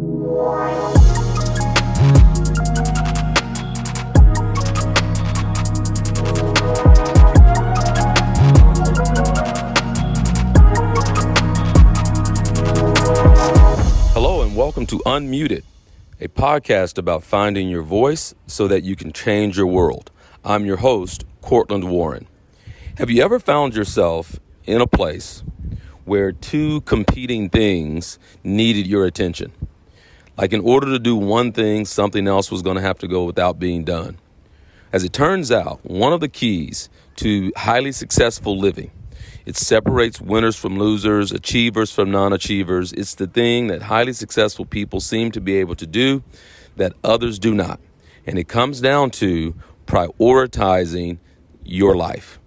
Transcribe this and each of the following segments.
Hello and welcome to Unmuted, a podcast about finding your voice so that you can change your world. I'm your host, Courtland Warren. Have you ever found yourself in a place where two competing things needed your attention? Like in order to do one thing, something else was going to have to go without being done. As it turns out, one of the keys to highly successful living, it separates winners from losers, achievers from non-achievers. It's the thing that highly successful people seem to be able to do that others do not. And it comes down to prioritizing your life.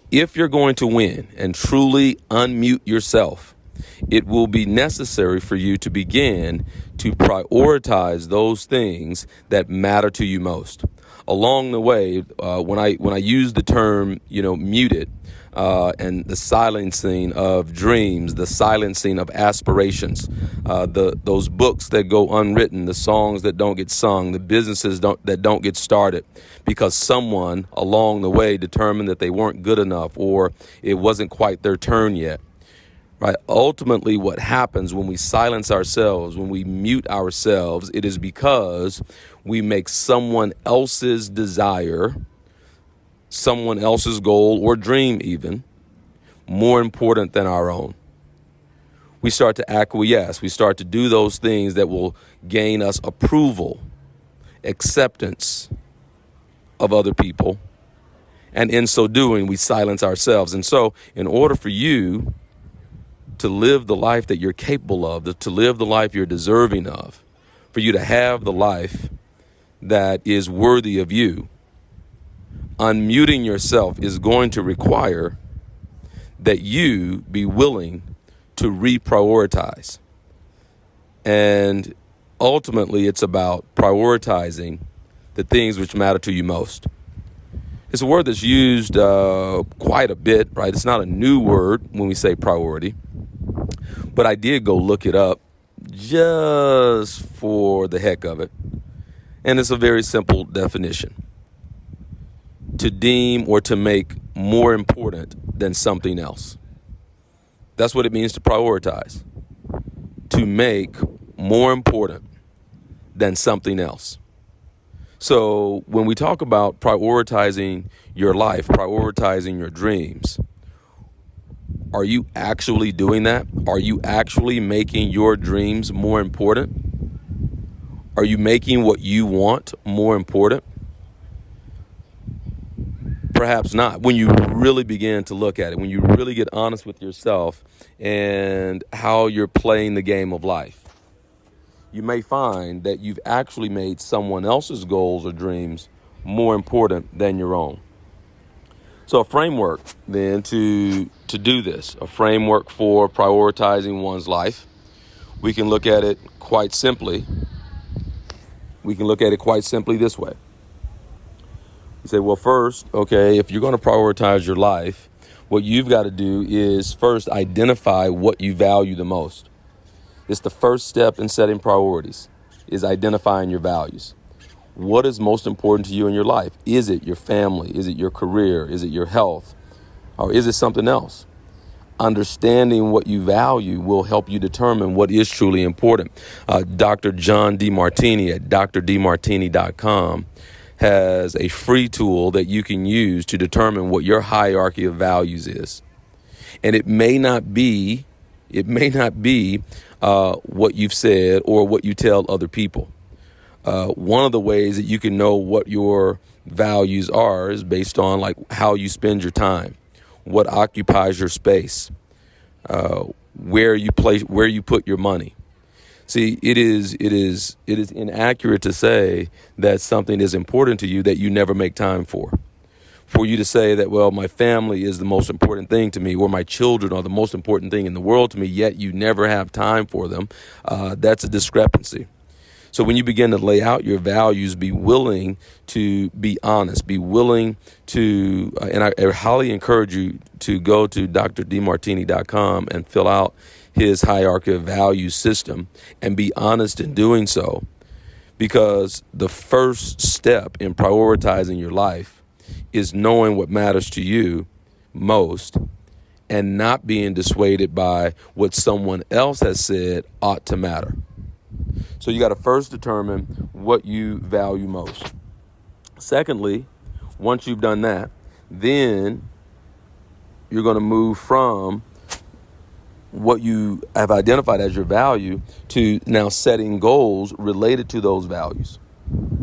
If you're going to win and truly unmute yourself, it will be necessary for you to begin to prioritize those things that matter to you most. Along the way, when I use the term, muted, and the silencing of dreams, the silencing of aspirations, those books that go unwritten, the songs that don't get sung, the businesses that don't get started because someone along the way determined that they weren't good enough or it wasn't quite their turn yet. Right? Ultimately, what happens when we silence ourselves, when we mute ourselves, it is because we make someone else's desire, someone else's goal or dream even, more important than our own. We start to acquiesce. We start to do those things that will gain us approval, acceptance of other people. And in so doing, we silence ourselves. And so in order for you to live the life that you're capable of, to live the life you're deserving of, for you to have the life that is worthy of you, unmuting yourself is going to require that you be willing to reprioritize. And ultimately, it's about prioritizing the things which matter to you most. It's a word that's used quite a bit, right? It's not a new word when we say priority. But I did go look it up just for the heck of it. And it's a very simple definition. To deem or to make more important than something else. That's what it means to prioritize. To make more important than something else. So when we talk about prioritizing your life, prioritizing your dreams, are you actually doing that? Are you actually making your dreams more important? Are you making what you want more important? Perhaps not. When you really begin to look at it, when you really get honest with yourself and how you're playing the game of life, you may find that you've actually made someone else's goals or dreams more important than your own. So a framework then to do this, a framework for prioritizing one's life, we can look at it quite simply. We can look at it quite simply this way. You say, well, first, okay, if you're going to prioritize your life, what you've got to do is first identify what you value the most. It's the first step in setting priorities, is identifying your values. What is most important to you in your life? Is it your family? Is it your career? Is it your health? Or is it something else? Understanding what you value will help you determine what is truly important. Dr. John DeMartini at drdemartini.com has a free tool that you can use to determine what your hierarchy of values is. And it may not be what you've said or what you tell other people. One of the ways that you can know what your values are is based on like how you spend your time, what occupies your space, where you put your money. See, it is inaccurate to say that something is important to you that you never make time for. For you to say that, well, my family is the most important thing to me, or my children are the most important thing in the world to me, yet you never have time for them, that's a discrepancy. So when you begin to lay out your values, be willing to be honest, be willing to, and I highly encourage you to go to drdemartini.com and fill out his hierarchy of value system and be honest in doing so. Because the first step in prioritizing your life is knowing what matters to you most and not being dissuaded by what someone else has said ought to matter. So you got to first determine what you value most. Secondly, once you've done that, then you're going to move from what you have identified as your value to now setting goals related to those values.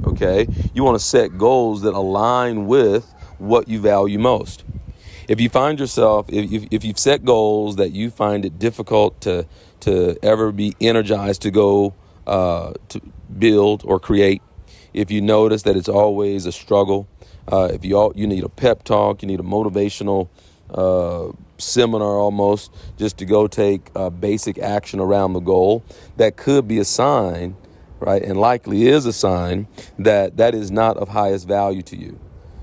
Okay? You want to set goals that align with what you value most. If you find yourself, if you've set goals that you find it difficult to ever be energized to go to build or create, if you notice that it's always a struggle, if you need a pep talk, you need a motivational seminar almost just to go take basic action around the goal, that could be a sign, right, and likely is a sign that is not of highest value to you.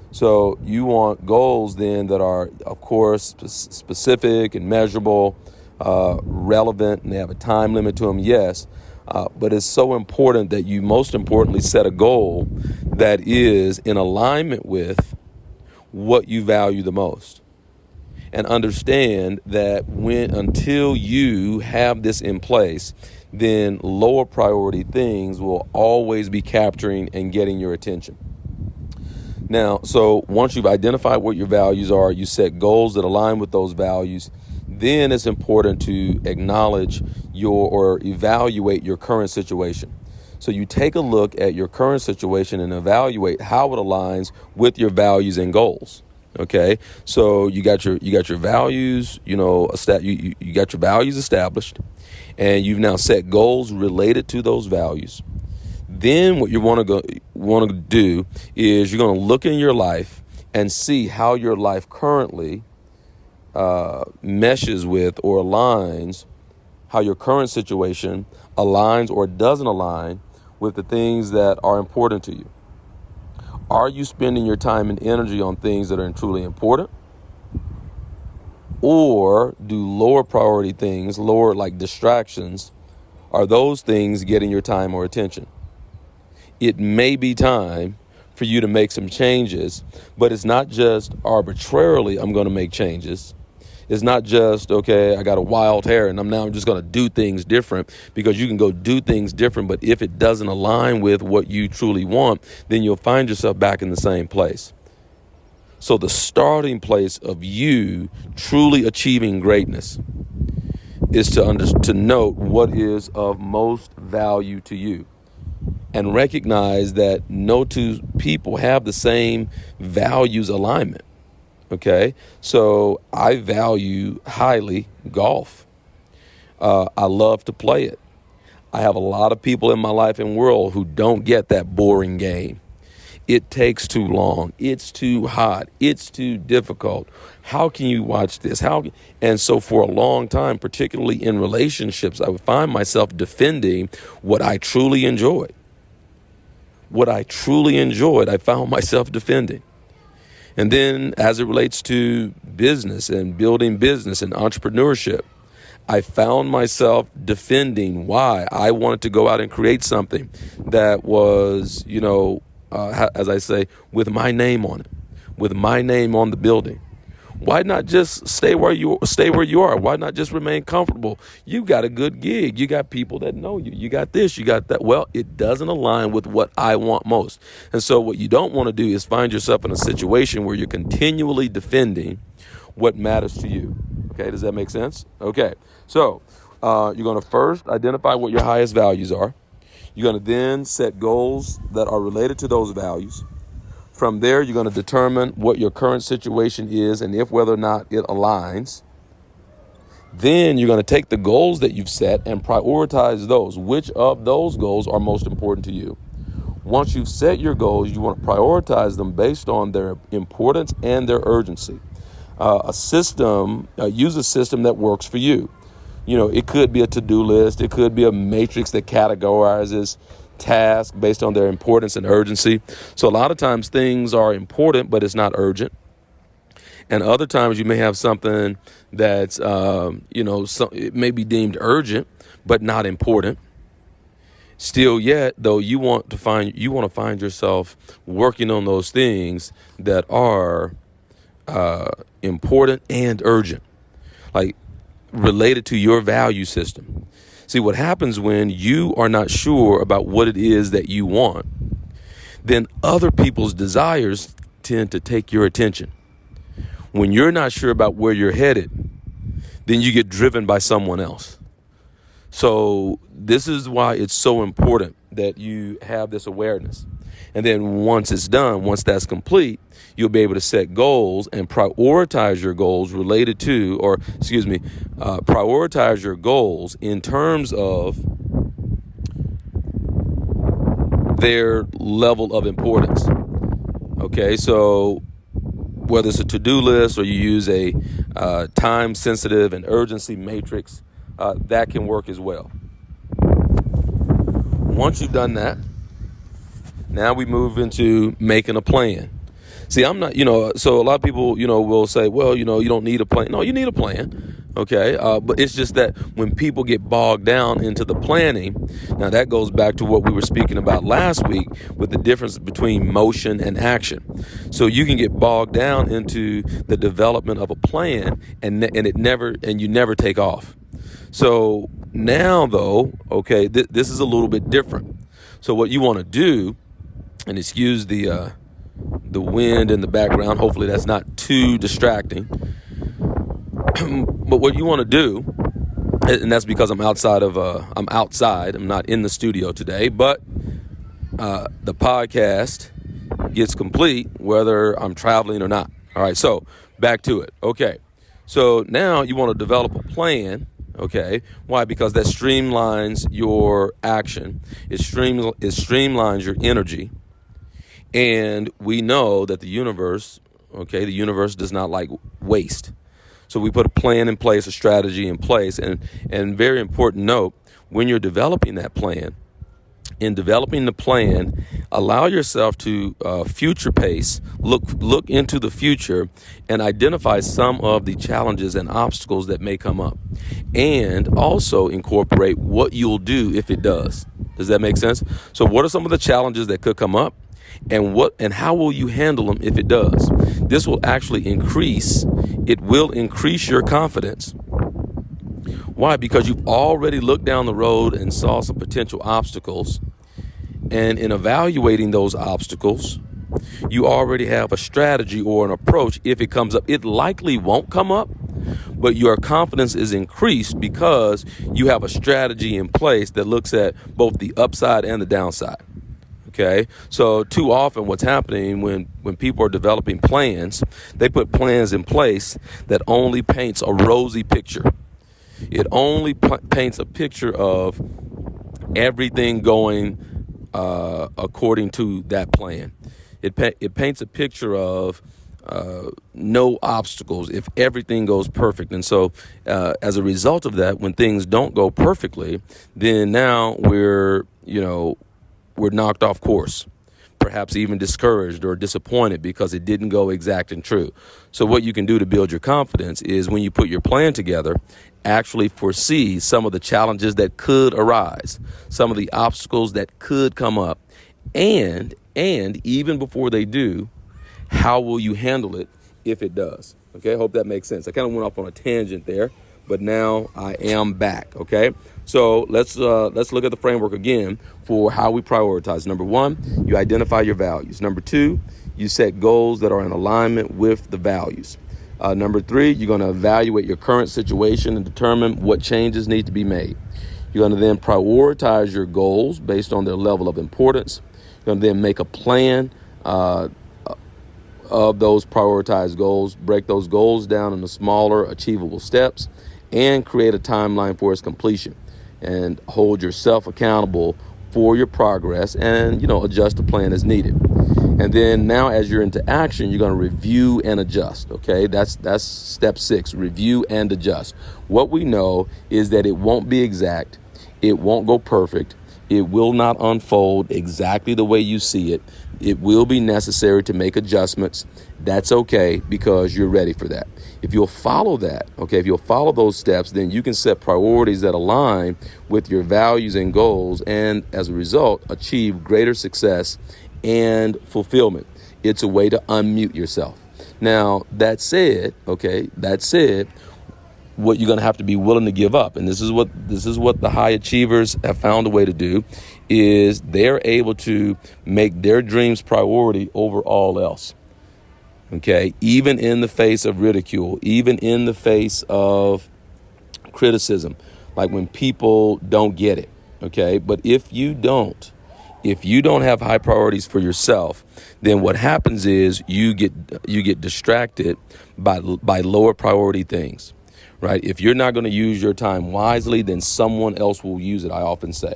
So you want goals then that are, of course, specific and measurable, relevant, and they have a time limit to them, yes. But it's so important that you most importantly set a goal that is in alignment with what you value the most. And understand that until you have this in place, then lower priority things will always be capturing and getting your attention. Now, so once you've identified what your values are, you set goals that align with those values, then it's important to acknowledge or evaluate your current situation. So you take a look at your current situation and evaluate how it aligns with your values and goals. Okay, so you got your values, you got your values established, and you've now set goals related to those values. Then what you want to do is you're going to look in your life and see how your life currently meshes with or aligns, how your current situation aligns or doesn't align with the things that are important to you. Are you spending your time and energy on things that are truly important? Or do lower priority things, lower like distractions, are those things getting your time or attention? It may be time for you to make some changes, but it's not just arbitrarily I'm going to make changes. It's not just, okay, I got a wild hair and I'm just going to do things different, because you can go do things different. But if it doesn't align with what you truly want, then you'll find yourself back in the same place. So the starting place of you truly achieving greatness is to note what is of most value to you and recognize that no two people have the same values alignment. Okay, so I value highly golf. I love to play it. I have a lot of people in my life and world who don't get that boring game. It takes too long. It's too hot. It's too difficult. How can you watch this? And so for a long time, particularly in relationships, I would find myself defending what I truly enjoyed. What I truly enjoyed, I found myself defending. And then as it relates to business and building business and entrepreneurship, I found myself defending why I wanted to go out and create something that was, as I say, with my name on it, with my name on the building. Why not just stay where you are? Why not just remain comfortable? You got a good gig. You got people that know you. You got this, you got that. Well, it doesn't align with what I want most. And so what you don't want to do is find yourself in a situation where you're continually defending what matters to you. Okay, does that make sense? Okay, so you're going to first identify what your highest values are. You're going to then set goals that are related to those values. From there, you're going to determine what your current situation is and if whether or not it aligns. Then you're going to take the goals that you've set and prioritize those. Which of those goals are most important to you? Once you've set your goals, you want to prioritize them based on their importance and their urgency. Use a system that works for you. It could be a to-do list. It could be a matrix that categorizes tasks based on their importance and urgency. So a lot of times things are important, but it's not urgent. And other times you may have something that's, it may be deemed urgent, but not important. Still yet, though, you want to find yourself working on those things that are important and urgent, like related to your value system. See, what happens when you are not sure about what it is that you want, then other people's desires tend to take your attention. When you're not sure about where you're headed, then you get driven by someone else. So this is why it's so important that you have this awareness. And then once that's complete, you'll be able to set goals and prioritize your goals prioritize your goals in terms of their level of importance. Okay, so whether it's a to-do list or you use a time-sensitive and urgency matrix, that can work as well. Once you've done that, now we move into making a plan. See, I'm not, so a lot of people, will say, well, you don't need a plan. No, you need a plan. Okay. But it's just that when people get bogged down into the planning, now that goes back to what we were speaking about last week with the difference between motion and action. So you can get bogged down into the development of a plan and you never take off. So now though, okay, this is a little bit different. So what you want to do, and excuse the wind in the background. Hopefully that's not too distracting. But what you want to do, and that's because I'm outside. I'm not in the studio today, but the podcast gets complete whether I'm traveling or not. All right, so back to it. Okay, so now you want to develop a plan. Okay, why? Because that streamlines your action. It streamlines your energy. And we know that the universe does not like waste. So we put a plan in place, a strategy in place. And very important note, when you're developing that plan, in developing the plan, allow yourself to future pace, look into the future and identify some of the challenges and obstacles that may come up. And also incorporate what you'll do if it does. Does that make sense? So what are some of the challenges that could come up? And how will you handle them if it does? This will actually increase your confidence. Why? Because you've already looked down the road and saw some potential obstacles. And in evaluating those obstacles, you already have a strategy or an approach if it comes up. It likely won't come up, but your confidence is increased because you have a strategy in place that looks at both the upside and the downside. Okay, so too often what's happening when people are developing plans, they put plans in place that only paints a rosy picture. It only paints a picture of everything going according to that plan. It paints a picture of no obstacles if everything goes perfect. And so as a result of that, when things don't go perfectly, then now we're knocked off course, perhaps even discouraged or disappointed because it didn't go exact and true. So what you can do to build your confidence is when you put your plan together, actually foresee some of the challenges that could arise, some of the obstacles that could come up, and even before they do, how will you handle it if it does? Okay, I hope that makes sense. I kind of went off on a tangent there, but now I am back. Okay, so let's look at the framework again for how we prioritize. Number one, you identify your values. Number two, you set goals that are in alignment with the values. Number three, you're going to evaluate your current situation and determine what changes need to be made. You're going to then prioritize your goals based on their level of importance. You're going to then make a plan of those prioritized goals, break those goals down into smaller, achievable steps, and create a timeline for its completion. And hold yourself accountable for your progress and, adjust the plan as needed. And then now as you're into action, you're going to review and adjust. Okay, that's step 6, review and adjust. What we know is that it won't be exact. It won't go perfect. It will not unfold exactly the way you see it. It will be necessary to make adjustments. That's okay, because you're ready for that. If you'll follow that, okay, if you'll follow those steps, then you can set priorities that align with your values and goals, and as a result, achieve greater success and fulfillment. It's a way to unmute yourself. Now, that said, what you're going to have to be willing to give up, and this is what the high achievers have found a way to do, is they're able to make their dreams priority over all else. Okay, even in the face of ridicule, even in the face of criticism, like when people don't get it. Okay, but if you don't have high priorities for yourself, then what happens is you get distracted by lower priority things. Right? If you're not going to use your time wisely, then someone else will use it, I often say.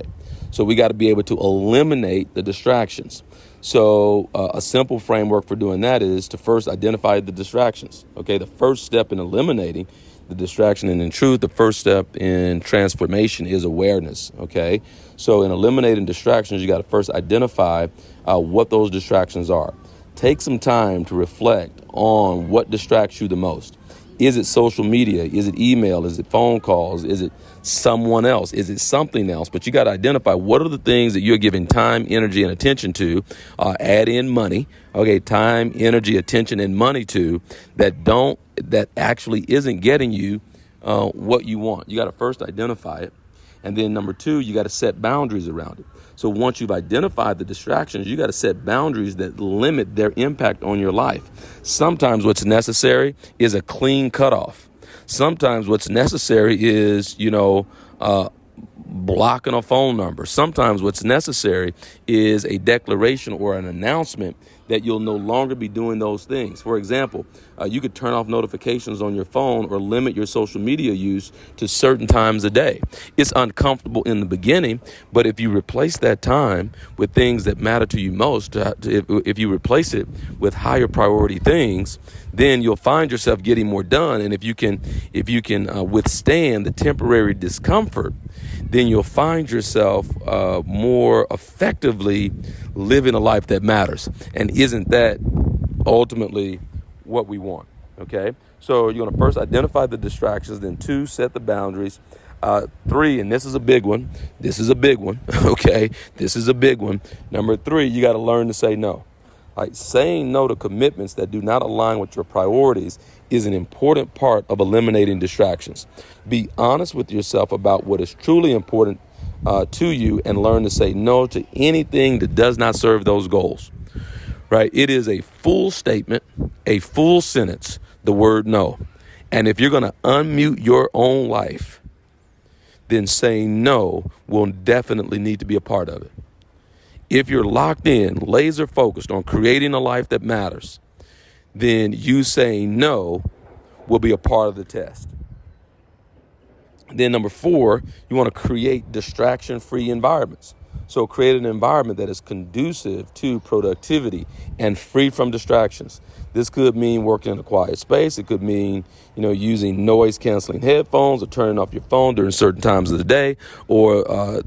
So we got to be able to eliminate the distractions. So a simple framework for doing that is to first identify the distractions. Okay, the first step in eliminating the distraction, and in truth, the first step in transformation is awareness. Okay, so in eliminating distractions, you got to first identify what those distractions are. Take some time to reflect on what distracts you the most. Is it social media? Is it email? Is it phone calls? Is it someone else? Is it something else? But you got to identify what are the things that you're giving time, energy, and attention to. Add in money. Okay, time, energy, attention, and money to that actually isn't getting you what you want. You got to first identify it. And then number two, you got to set boundaries around it. So once you've identified the distractions, you got to set boundaries that limit their impact on your life. Sometimes what's necessary is a clean cutoff. Sometimes what's necessary is, blocking a phone number. Sometimes what's necessary is a declaration or an announcement that you'll no longer be doing those things. For example, you could turn off notifications on your phone or limit your social media use to certain times a day. It's uncomfortable in the beginning, but if you replace that time with things that matter to you most, if you replace it with higher priority things, then you'll find yourself getting more done. And if you can withstand the temporary discomfort, then you'll find yourself more effectively living a life that matters. And isn't that ultimately what we want? Okay, so you're going to first identify the distractions, then two, set the boundaries. Three, and this is a big one. Okay, this is a big one. Number three, you got to learn to say no. Like saying no to commitments that do not align with your priorities is an important part of eliminating distractions. Be honest with yourself about what is truly important to you, and learn to say no to anything that does not serve those goals. Right? It is a full statement, a full sentence, the word no. And if you're going to unmute your own life, then saying no will definitely need to be a part of it. If you're locked in, laser focused on creating a life that matters, then you saying no will be a part of the test. Then number four, you want to create distraction-free environments. So create an environment that is conducive to productivity and free from distractions. This could mean working in a quiet space. It could mean, using noise-canceling headphones or turning off your phone during certain times of the day, or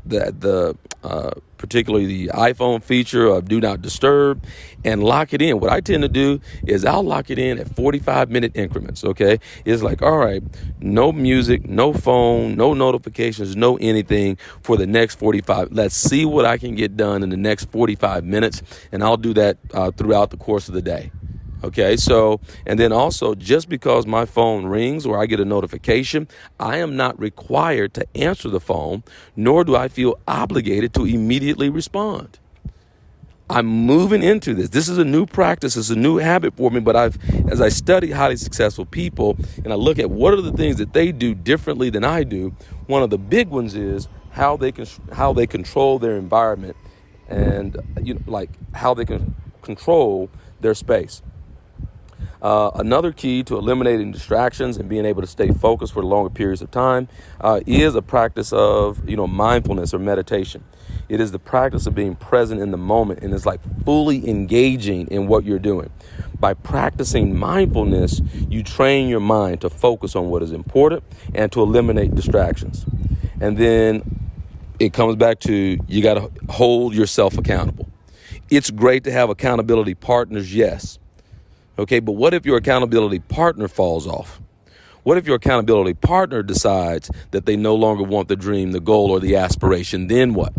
particularly the iPhone feature of Do Not Disturb, and lock it in. What I tend to do is I'll lock it in at 45-minute increments, okay? It's like, all right, no music, no phone, no notifications, no anything for the next 45. Let's see what I can get done in the next 45 minutes, and I'll do that throughout the course of the day. Okay, so, and then also, just because my phone rings or I get a notification, I am not required to answer the phone, nor do I feel obligated to immediately respond. I'm moving into this. This is a new practice. It's a new habit for me, but as I study highly successful people and I look at what are the things that they do differently than I do, one of the big ones is how they control their environment, and how they can control their space. Another key to eliminating distractions and being able to stay focused for longer periods of time is a practice of, mindfulness or meditation. It is the practice of being present in the moment, and it's like fully engaging in what you're doing. By practicing mindfulness, you train your mind to focus on what is important and to eliminate distractions. And then it comes back to you got to hold yourself accountable. It's great to have accountability partners, yes. Okay, but what if your accountability partner falls off? What if your accountability partner decides that they no longer want the dream, the goal, or the aspiration? Then what?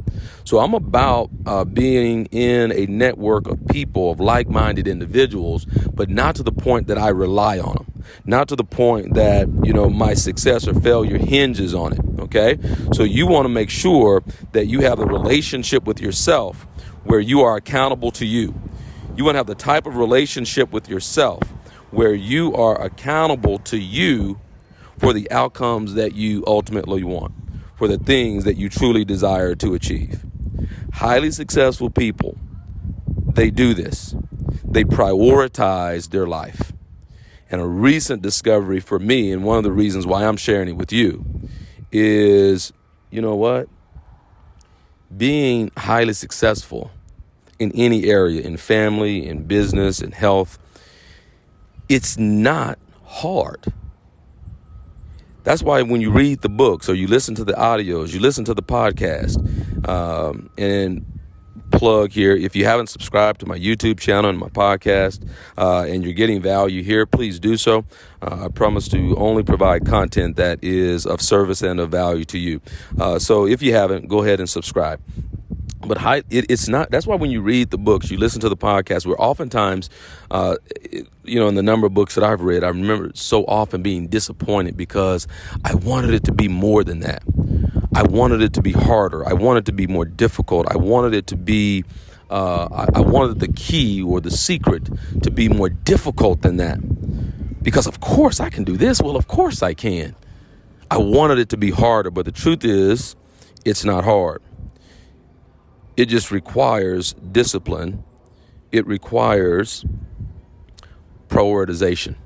So I'm about being in a network of people, of like-minded individuals, but not to the point that I rely on them. Not to the point that, my success or failure hinges on it, okay? So you want to make sure that you have a relationship with yourself where you are accountable to you. You want to have the type of relationship with yourself where you are accountable to you for the outcomes that you ultimately want, for the things that you truly desire to achieve. Highly successful people, they do this. They prioritize their life. And a recent discovery for me, and one of the reasons why I'm sharing it with you, is, being highly successful in any area, in family, in business, in health, it's not hard. That's why when you read the books or you listen to the audios, you listen to the podcast, and plug here, if you haven't subscribed to my YouTube channel and my podcast, and you're getting value here, please do so. I promise to only provide content that is of service and of value to you. So if you haven't, go ahead and subscribe. But it's not. That's why when you read the books, you listen to the podcast, where oftentimes, in the number of books that I've read, I remember so often being disappointed because I wanted it to be more than that. I wanted it to be harder. I wanted it to be more difficult. I wanted it to be, I wanted the key or the secret to be more difficult than that. Because of course I can do this. Well, of course I can. I wanted it to be harder, but the truth is, it's not hard. It just requires discipline. It requires prioritization.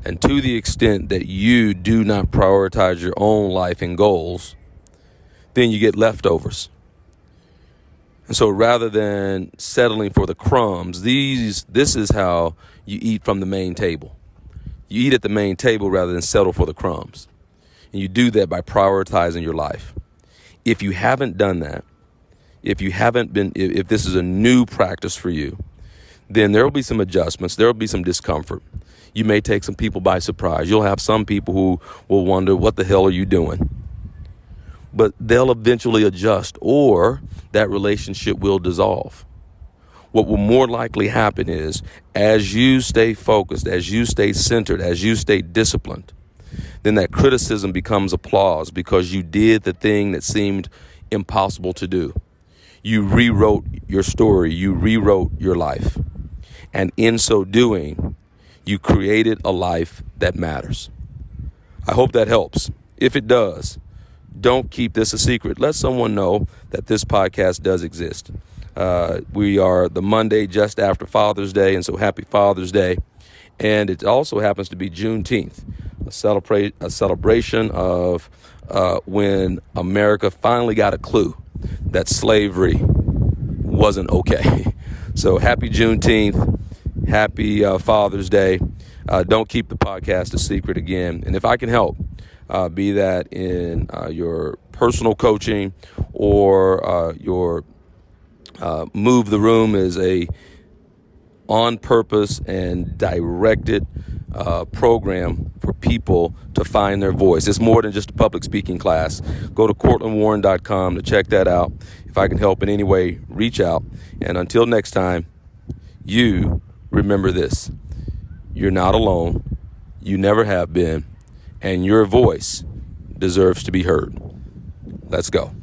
And to the extent that you do not prioritize your own life and goals, then you get leftovers. And so rather than settling for the crumbs, this is how you eat from the main table. You eat at the main table rather than settle for the crumbs. And you do that by prioritizing your life. If you haven't done that, if this is a new practice for you, then there will be some adjustments. There will be some discomfort. You may take some people by surprise. You'll have some people who will wonder, what the hell are you doing? But they'll eventually adjust, or that relationship will dissolve. What will more likely happen is, as you stay focused, as you stay centered, as you stay disciplined, then that criticism becomes applause because you did the thing that seemed impossible to do. You rewrote your story. You rewrote your life. And in so doing, you created a life that matters. I hope that helps. If it does, don't keep this a secret. Let someone know that this podcast does exist. We are the Monday just after Father's Day, and so happy Father's Day. And it also happens to be Juneteenth, a celebration of when America finally got a clue that slavery wasn't okay. So happy Juneteenth, happy Father's Day. Don't keep the podcast a secret again. And if I can help, be that in your personal coaching or your Move the Room is a on purpose and directed program for people to find their voice. It's more than just a public speaking class. Go to courtlandwarren.com to check that out. If I can help in any way, reach out. And until next time, you remember this. You're not alone. You never have been. And your voice deserves to be heard. Let's go.